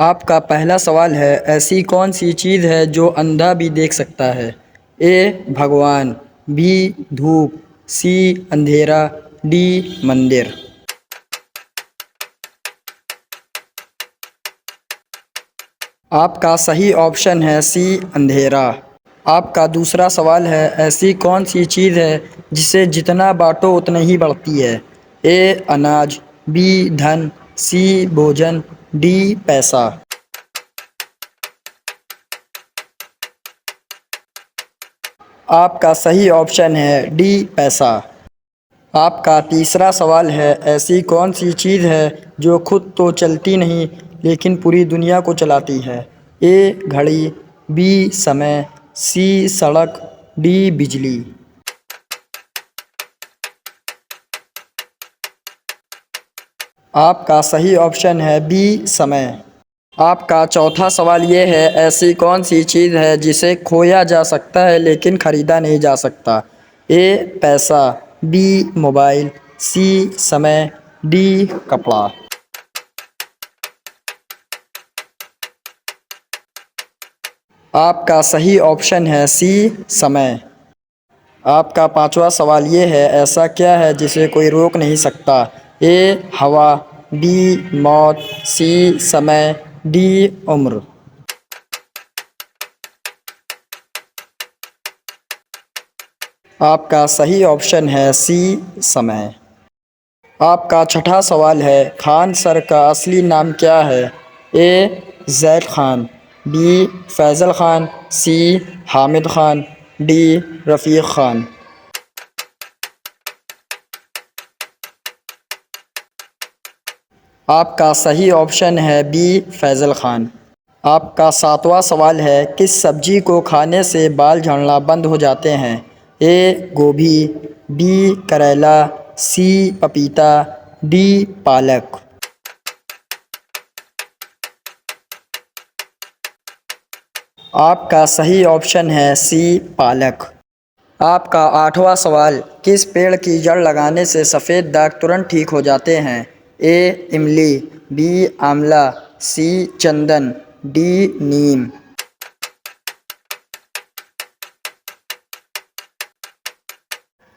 आपका पहला सवाल है, ऐसी कौन सी चीज़ है जो अंधा भी देख सकता है? ए भगवान, बी धूप, सी अंधेरा, डी मंदिर। आपका सही ऑप्शन है सी अंधेरा। आपका दूसरा सवाल है, ऐसी कौन सी चीज़ है जिसे जितना बांटो उतना ही बढ़ती है? ए अनाज, बी धन, सी भोजन, डी पैसा। आपका सही ऑप्शन है डी पैसा। आपका तीसरा सवाल है, ऐसी कौन सी चीज़ है जो खुद तो चलती नहीं लेकिन पूरी दुनिया को चलाती है? ए घड़ी, बी समय, सी सड़क, डी बिजली। आपका सही ऑप्शन है बी समय। आपका चौथा सवाल ये है, ऐसी कौन सी चीज़ है जिसे खोया जा सकता है लेकिन ख़रीदा नहीं जा सकता? ए पैसा, बी मोबाइल, सी समय, डी कपड़ा। आपका सही ऑप्शन है सी समय। आपका पांचवा सवाल ये है, ऐसा क्या है जिसे कोई रोक नहीं सकता? ए हवा, बी मौत, सी समय, डी उम्र। आपका सही ऑप्शन है सी समय। आपका छठा सवाल है, खान सर का असली नाम क्या है? ए जैद खान, बी फैज़ल खान, सी हामिद खान, डी रफ़ीक खान। आपका सही ऑप्शन है बी फैज़ल खान। आपका सातवां सवाल है, किस सब्जी को खाने से बाल झड़ना बंद हो जाते हैं? ए गोभी, बी करेला, सी पपीता, डी पालक। आपका सही ऑप्शन है सी पालक। आपका आठवां सवाल, किस पेड़ की जड़ लगाने से सफ़ेद दाग तुरंत ठीक हो जाते हैं? ए इमली, बी आंवला, सी चंदन, डी नीम।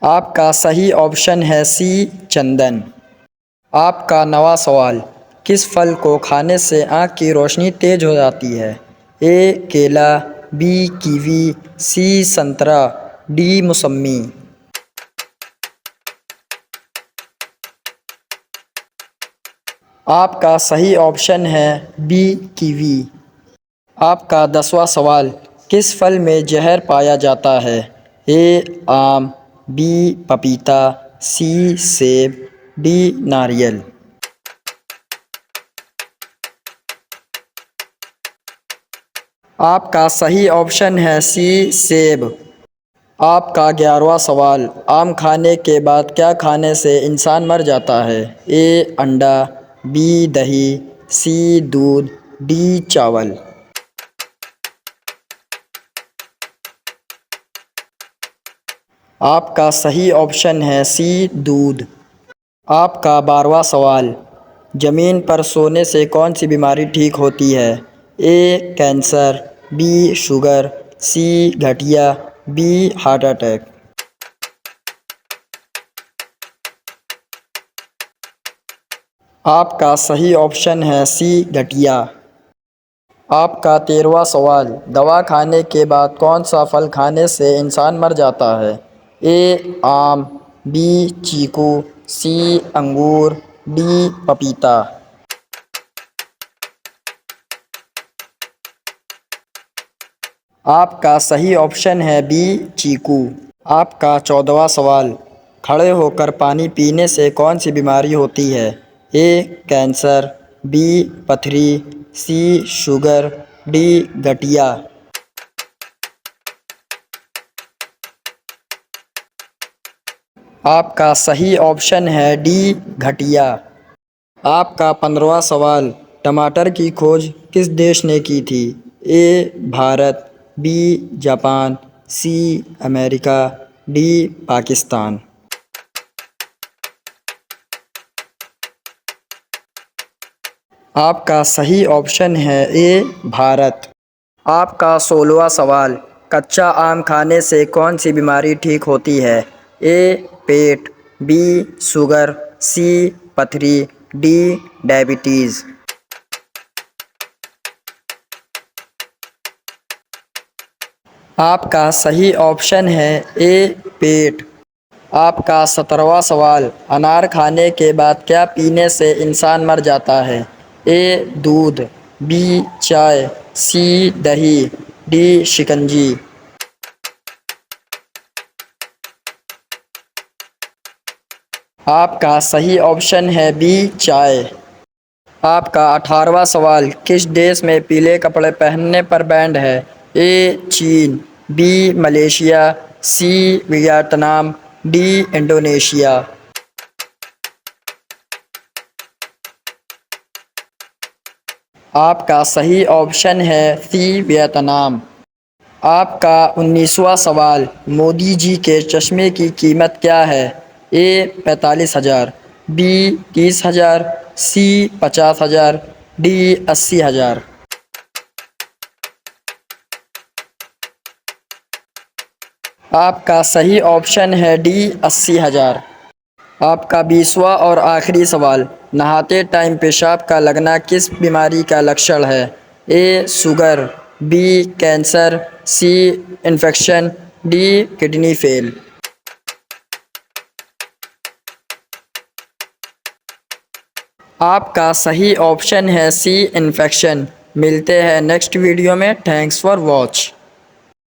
आपका सही ऑप्शन है सी चंदन। आपका नवा सवाल, किस फल को खाने से आँख की रोशनी तेज हो जाती है? ए केला, बी कीवी, सी संतरा, डी मौसम्मी। आपका सही ऑप्शन है बी कीवी। आपका 10वां सवाल, किस फल में जहर पाया जाता है? ए आम, बी पपीता, सी सेब, डी नारियल। आपका सही ऑप्शन है सी सेब। आपका 11वां सवाल, आम खाने के बाद क्या खाने से इंसान मर जाता है? ए अंडा, बी दही, सी दूध, डी चावल। आपका सही ऑप्शन है सी दूध। आपका 12वां सवाल, ज़मीन पर सोने से कौन सी बीमारी ठीक होती है? ए कैंसर, बी शुगर, सी गठिया, बी हार्ट अटैक। आपका सही ऑप्शन है सी गठिया। आपका 13वां सवाल, दवा खाने के बाद कौन सा फल खाने से इंसान मर जाता है? ए आम, बी चीकू, सी अंगूर, डी पपीता। आपका सही ऑप्शन है बी चीकू। आपका 14वां सवाल, खड़े होकर पानी पीने से कौन सी बीमारी होती है? ए कैंसर, बी पथरी, सी शुगर, डी गठिया। आपका सही ऑप्शन है डी घटिया। आपका 15वां सवाल, टमाटर की खोज किस देश ने की थी? A Bharat, B Japan, C America, D Pakistan. आपका सही ऑप्शन है ए भारत। आपका 16वां सवाल, कच्चा आम खाने से कौन सी बीमारी ठीक होती है? ए पेट, बी शुगर, सी पथरी, डी डायबिटीज़। आपका सही ऑप्शन है ए पेट। आपका 17वां सवाल, अनार खाने के बाद क्या पीने से इंसान मर जाता है? ए दूध, बी चाय, सी दही, डी शिकंजी। आपका सही ऑप्शन है बी चाय। आपका 18वां सवाल, किस देश में पीले कपड़े पहनने पर बैंड है? ए चीन, B Malaysia, C Vietnam, D Indonesia. आपका सही ऑप्शन है सी वियतनाम। आपका 19वां सवाल, मोदी जी के चश्मे की कीमत क्या है? ए 45,000, बी 30,000, सी 50,000, डी 80,000। आपका सही ऑप्शन है डी 80,000। आपका 20वां और आखिरी सवाल, नहाते टाइम पेशाब का लगना किस बीमारी का लक्षण है? ए शुगर, बी कैंसर, सी इन्फेक्शन, डी किडनी फेल। आपका सही ऑप्शन है सी इन्फेक्शन। मिलते हैं नेक्स्ट वीडियो में। Thanks for watch.